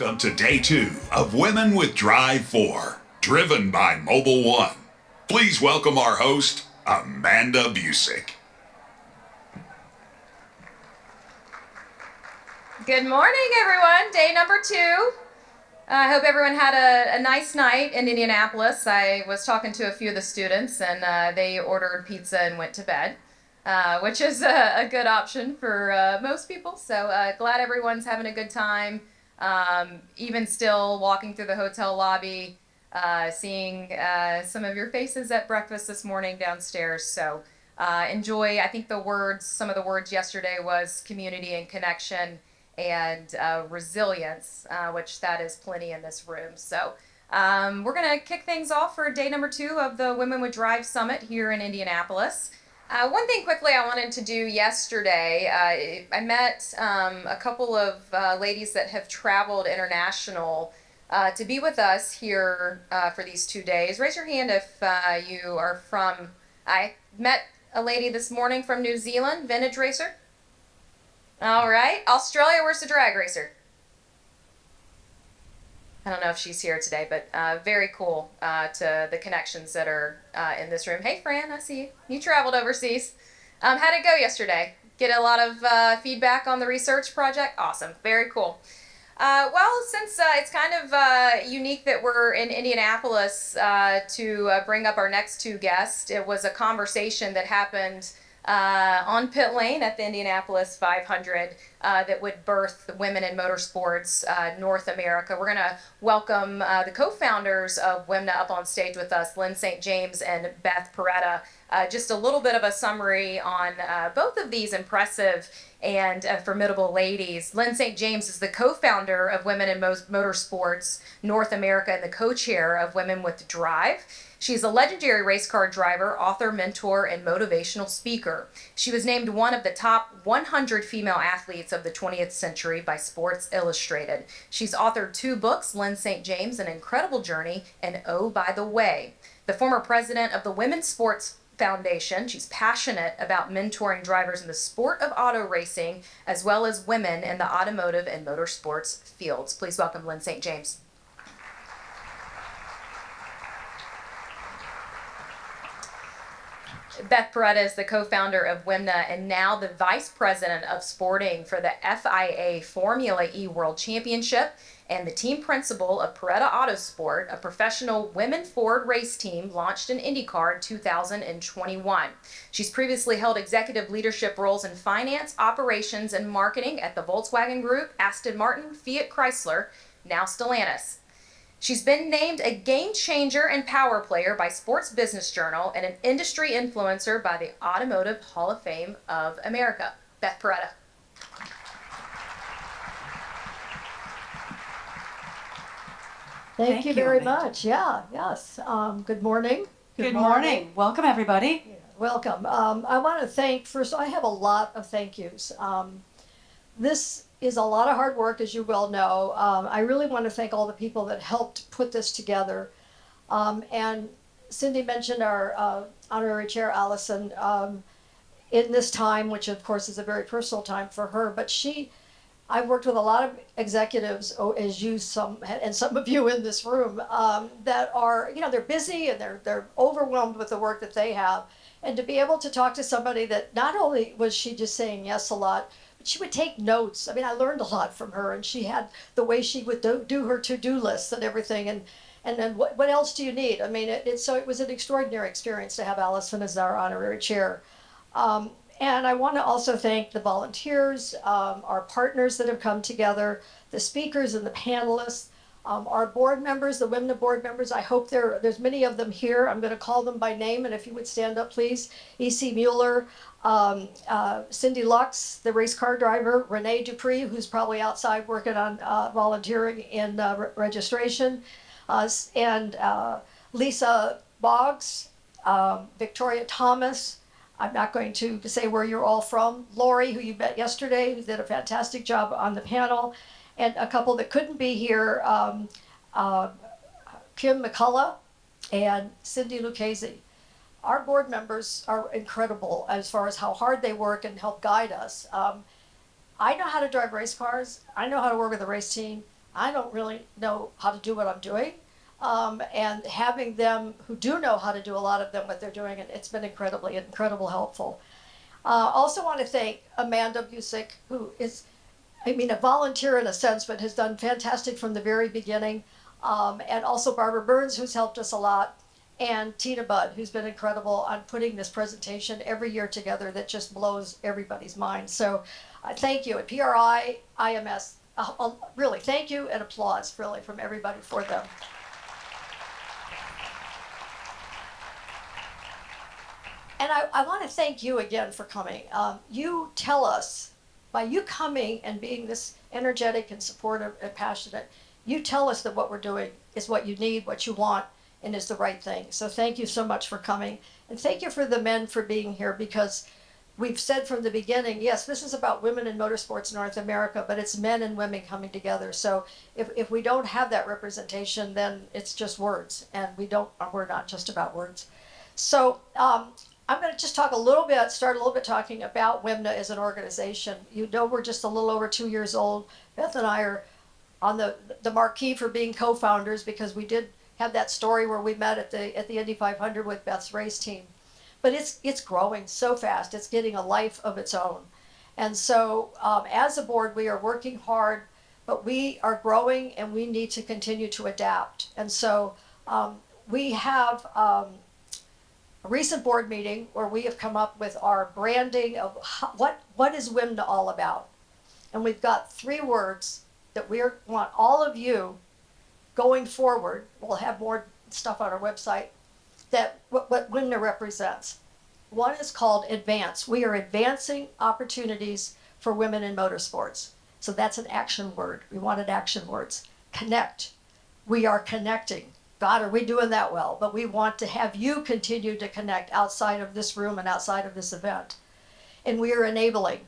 Welcome to day 2 of Women with Drive 4, driven by Mobil 1. Please welcome our host, Amanda Busick. Good morning, everyone. Day number 2. I hope everyone had a nice night in Indianapolis. I was talking to a few of the students, and they ordered pizza and went to bed, which is a good option for most people. So glad everyone's having a good time. Even still walking through the hotel lobby, seeing some of your faces at breakfast this morning downstairs. So enjoy. I think some of the words yesterday was community and connection and resilience, which that is plenty in this room. So we're going to kick things off for day number 2 of the Women with Drive Summit here in Indianapolis. One thing quickly I wanted to do yesterday, I met a couple of ladies that have traveled international to be with us here for these 2 days. Raise your hand if you are from, I met a lady this morning from New Zealand, vintage racer. All right. Australia, where's the drag racer? I don't know if she's here today, but very cool to the connections that are in this room. Hey, Fran, I see you. You traveled overseas. How'd it go yesterday? Get a lot of feedback on the research project? Awesome. Very cool. Well, since it's kind of unique that we're in Indianapolis to bring up our next 2 guests, it was a conversation that happened on pit lane at the Indianapolis 500 that would birth the Women in Motorsports North America. We're going to welcome the co-founders of WIMNA up on stage with us, Lynn St. James and Beth Paretta. Just a little bit of a summary on both of these impressive and formidable ladies. Lynn St. James is the co-founder of Women in Motorsports North America and the co-chair of Women with Drive. She's a legendary race car driver, author, mentor, and motivational speaker. She was named one of the top 100 female athletes of the 20th century by Sports Illustrated. She's authored 2 books, Lynn St. James, An Incredible Journey, and Oh, by the Way. The former president of the Women's Sports Foundation, she's passionate about mentoring drivers in the sport of auto racing, as well as women in the automotive and motorsports fields. Please welcome Lynn St. James. Beth Paretta is the co-founder of WIMNA and now the vice president of sporting for the FIA Formula E World Championship and the team principal of Paretta Autosport, a professional women Ford race team launched in IndyCar in 2021. She's previously held executive leadership roles in finance, operations, and marketing at the Volkswagen Group, Aston Martin, Fiat Chrysler, now Stellantis. She's been named a game changer and power player by Sports Business Journal and an industry influencer by the Automotive Hall of Fame of America. Beth Paretta. Thank you very much. Yes. Good morning. Good morning. Welcome, everybody. Yeah, welcome. I want to thank, first, I have a lot of thank yous. This is a lot of hard work, as you well know. I really want to thank all the people that helped put this together. And Cindy mentioned our honorary chair, Allison, in this time, which of course is a very personal time for her, but I've worked with a lot of executives, as some of you in this room, that are, they're busy and they're overwhelmed with the work that they have. And to be able to talk to somebody that not only was she just saying yes a lot, but she would take notes. I mean, I learned a lot from her, and she had the way she would do her to-do lists and everything. And then what else do you need? I mean, it was an extraordinary experience to have Allison as our honorary chair. And I want to also thank the volunteers, our partners that have come together, the speakers and the panelists, our board members, the WIMNA board members. I hope there's many of them here. I'm going to call them by name, and if you would stand up, please. E.C. Mueller, Cindy Lux, the race car driver, Renee Dupree, who's probably outside working on volunteering in registration, and Lisa Boggs, Victoria Thomas. I'm not going to say where you're all from. Lori, who you met yesterday, who did a fantastic job on the panel, and a couple that couldn't be here, Kim McCullough and Cindy Lucchese. Our board members are incredible as far as how hard they work and help guide us. I know how to drive race cars. I know how to work with a race team. I don't really know how to do what I'm doing. And having them who do know how to do a lot of them, what they're doing, it's been incredible helpful. Also want to thank Amanda Busick, who is, a volunteer in a sense, but has done fantastic from the very beginning. And also Barbara Burns, who's helped us a lot, and Tina Budd, who's been incredible on putting this presentation every year together that just blows everybody's mind. So thank you. At PRI, IMS, really thank you and applause really from everybody for them. And I want to thank you again for coming. You tell us, by you coming and being this energetic and supportive and passionate, you tell us that what we're doing is what you need, what you want, and is the right thing. So thank you so much for coming. And thank you for the men for being here, because we've said from the beginning, yes, this is about women in motorsports North America, but it's men and women coming together. So if we don't have that representation, then it's just words, and we're not just about words. So I'm going to just start a little bit talking about WIMNA as an organization. You know, we're just a little over 2 years old. Beth and I are on the marquee for being co-founders, because we did have that story where we met at the Indy 500 with Beth's race team. But it's growing so fast. It's getting a life of its own. And so as a board, we are working hard, but we are growing and we need to continue to adapt. And so we have a recent board meeting where we have come up with our branding of what is WIMNA all about. And we've got 3 words that we want all of you going forward. We'll have more stuff on our website that what WIMNA represents. One is called advance. We are advancing opportunities for women in motorsports. So that's an action word. We wanted action words. Connect. We are connecting. God, are we doing that well? But we want to have you continue to connect outside of this room and outside of this event. And we are enabling.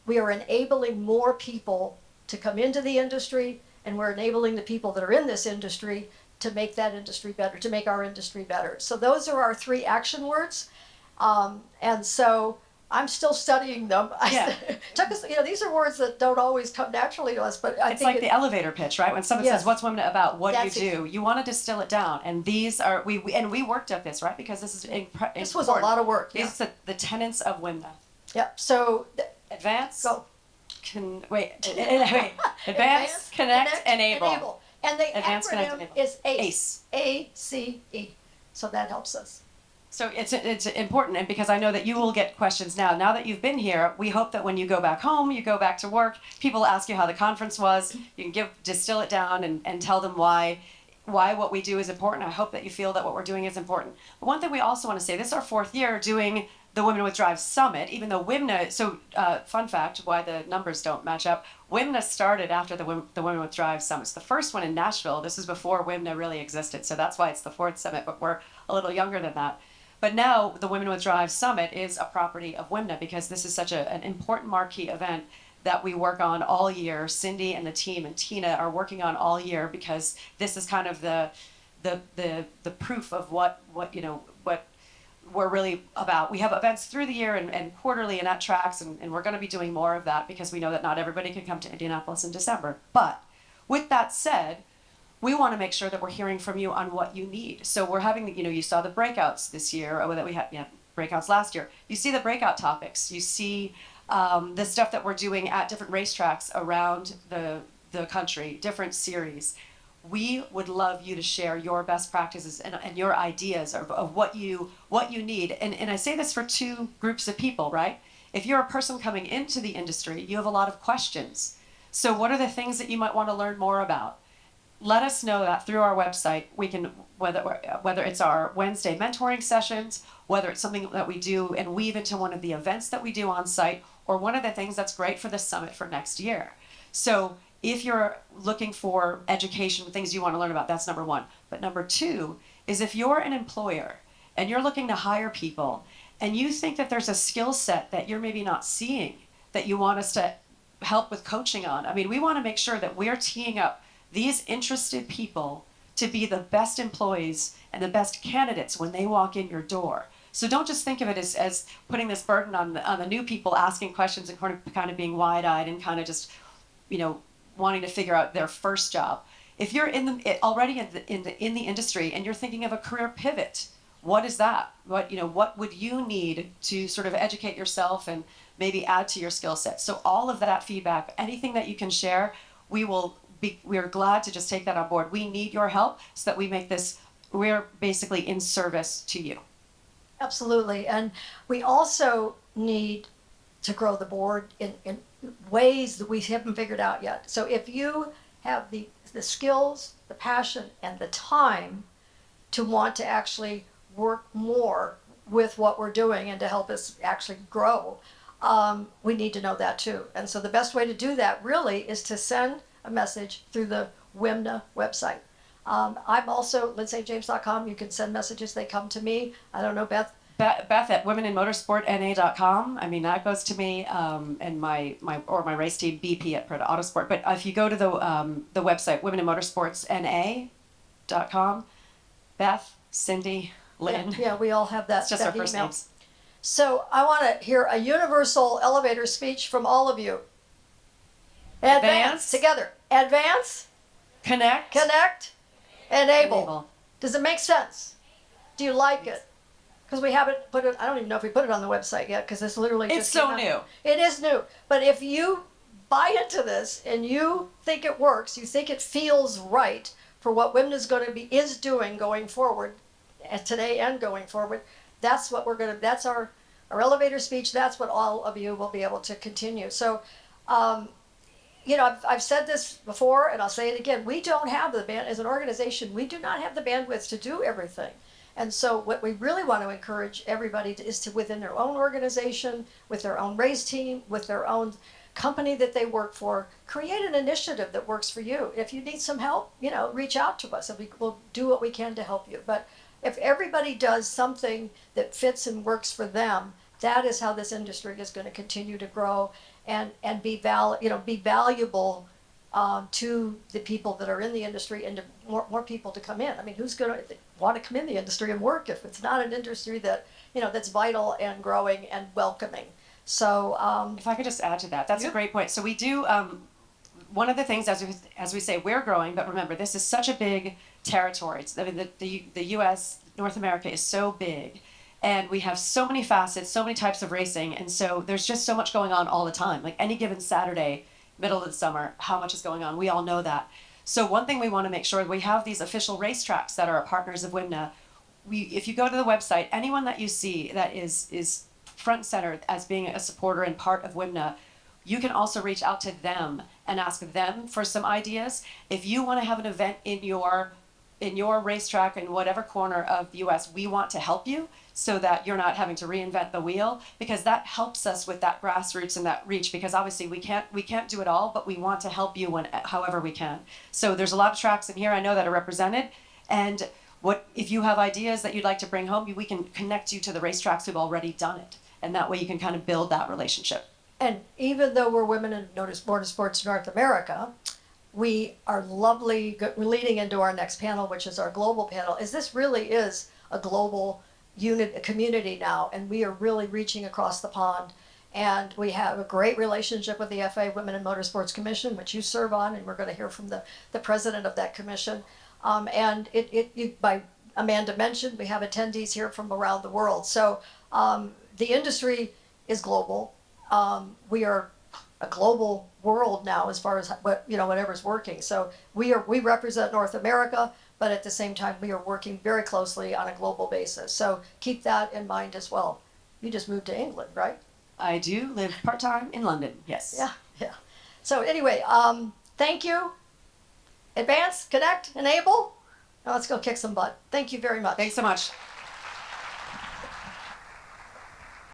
We are enabling more people to come into the industry, and we're enabling the people that are in this industry to make that industry better, to make our industry better. So those are our 3 action words. And so I'm still studying them. Yeah. Took us, these are words that don't always come naturally to us, but I It's think like the elevator pitch, right? When someone Yes. says, "What's WIMNA about?" What That's do you do? You want to distill it down, and these are we worked at this, right? Because this is this was a lot of work. These are the tenets of WIMNA. Yep. So Advance. go. Advance, connect, enable. And the Advance, connect, acronym enable. is ACE. ACE. ACE. So that helps us. So it's important, and because I know that you will get questions now. Now that you've been here, we hope that when you go back home, you go back to work, people ask you how the conference was. You can distill it down and tell them why what we do is important. I hope that you feel that what we're doing is important. But one thing we also want to say, this is our 4th year doing the Women with Drive Summit, even though WIMNA, so fun fact, why the numbers don't match up, WIMNA started after the Women with Drive Summit. So the first one in Nashville, this was before WIMNA really existed, so that's why it's the 4th summit, but we're a little younger than that. But now the Women with Drive Summit is a property of WIMNA, because this is such an important marquee event that we work on all year. Cindy and the team and Tina are working on all year, because this is kind of the proof of what we're really about. We have events through the year and quarterly and at tracks, and we're going to be doing more of that, because we know that not everybody can come to Indianapolis in December. But with that said, we want to make sure that we're hearing from you on what you need. So we're having, you saw the breakouts this year, or that we had breakouts last year. You see the breakout topics. You see the stuff that we're doing at different racetracks around the country, different series. We would love you to share your best practices and your ideas of what you need. And I say this for 2 groups of people, right? If you're a person coming into the industry, you have a lot of questions. So what are the things that you might want to learn more about? Let us know that through our website. We can, whether it's our Wednesday mentoring sessions, whether it's something that we do and weave into one of the events that we do on site, or one of the things that's great for the summit for next year. So if you're looking for education, things you want to learn about, that's number 1. But number 2 is, if you're an employer and you're looking to hire people and you think that there's a skill set that you're maybe not seeing that you want us to help with coaching on. I mean, we want to make sure that we're teeing up these interested people to be the best employees and the best candidates when they walk in your door. So don't just think of it as putting this burden on the new people asking questions and kind of being wide-eyed and kind of just, wanting to figure out their first job. If you're already in the industry and you're thinking of a career pivot, what is that? What would you need to sort of educate yourself and maybe add to your skill set? So all of that feedback, anything that you can share, we're glad to just take that on board. We need your help so that we make this, we're basically in service to you. Absolutely. And we also need to grow the board in ways that we haven't figured out yet. So if you have the skills, the passion, and the time to want to actually work more with what we're doing and to help us actually grow, we need to know that too. And so the best way to do that really is to send a message through the WIMNA website. I'm also lindsayjames.com. You can send messages. They come to me. I don't know, Beth. Beth at womeninmotorsportna.com. I mean, that goes to me, and my race team, BP at Paretta Autosport. But if you go to the website, womeninmotorsportsna.com, Beth, Cindy, Lynn. Yeah, we all have that. It's just that our first email. names. So I want to hear a universal elevator speech from all of you. Advance. Together. Advance. Connect. Enable. Does it make sense? Do you like it? Because we haven't put it, I don't even know if we put it on the website yet, because it's literally It's so new. It is new. But if you buy into this and you think it works, you think it feels right for what WIMNA is doing going forward, today and going forward, that's what that's our elevator speech. That's what all of you will be able to continue. So, I've said this before and I'll say it again. We don't have as an organization, we do not have the bandwidth to do everything. And so what we really want to encourage everybody is to, within their own organization, with their own race team, with their own company that they work for, create an initiative that works for you. If you need some help, reach out to us and we'll do what we can to help you. But if everybody does something that fits and works for them, that is how this industry is going to continue to grow and be valuable to the people that are in the industry and to more people to come in. I mean, who's going to want to come in the industry and work if it's not an industry that, that's vital and growing and welcoming? So if I could just add to that, that's a great point. So we do, one of the things, as we say, we're growing, but remember, this is such a big territory. I mean, the U.S., North America is so big, and we have so many facets, so many types of racing, and so there's just so much going on all the time. Like any given Saturday, middle of the summer, how much is going on? We all know that. So one thing we want to make sure, we have these official racetracks that are partners of WIMNA. If you go to the website, anyone that you see that is front and center as being a supporter and part of WIMNA, you can also reach out to them and ask them for some ideas. If you want to have an event in your racetrack in whatever corner of the U.S., we want to help you so that you're not having to reinvent the wheel, because that helps us with that grassroots and that reach, because obviously we can't do it all, but we want to help you however we can. So there's a lot of tracks in here I know that are represented, and if you have ideas that you'd like to bring home, we can connect you to the racetracks who've already done it, and that way you can kind of build that relationship. And even though we're Women in Motorsports North America, we are we're leading into our next panel, which is our global panel, this really is a global community now, and we are really reaching across the pond. And we have a great relationship with the FA Women in Motorsports Commission, which you serve on, and we're going to hear from the president of that commission. And by Amanda mentioned, we have attendees here from around the world. So the industry is global. We are a global world now as far as whatever's working. So we represent North America, but at the same time we are working very closely on a global basis. So keep that in mind as well. You just moved to England, right? I do live part-time in London, yes. Yeah. So anyway, thank you. Advance, connect, enable. Now let's go kick some butt. Thank you very much. Thanks so much.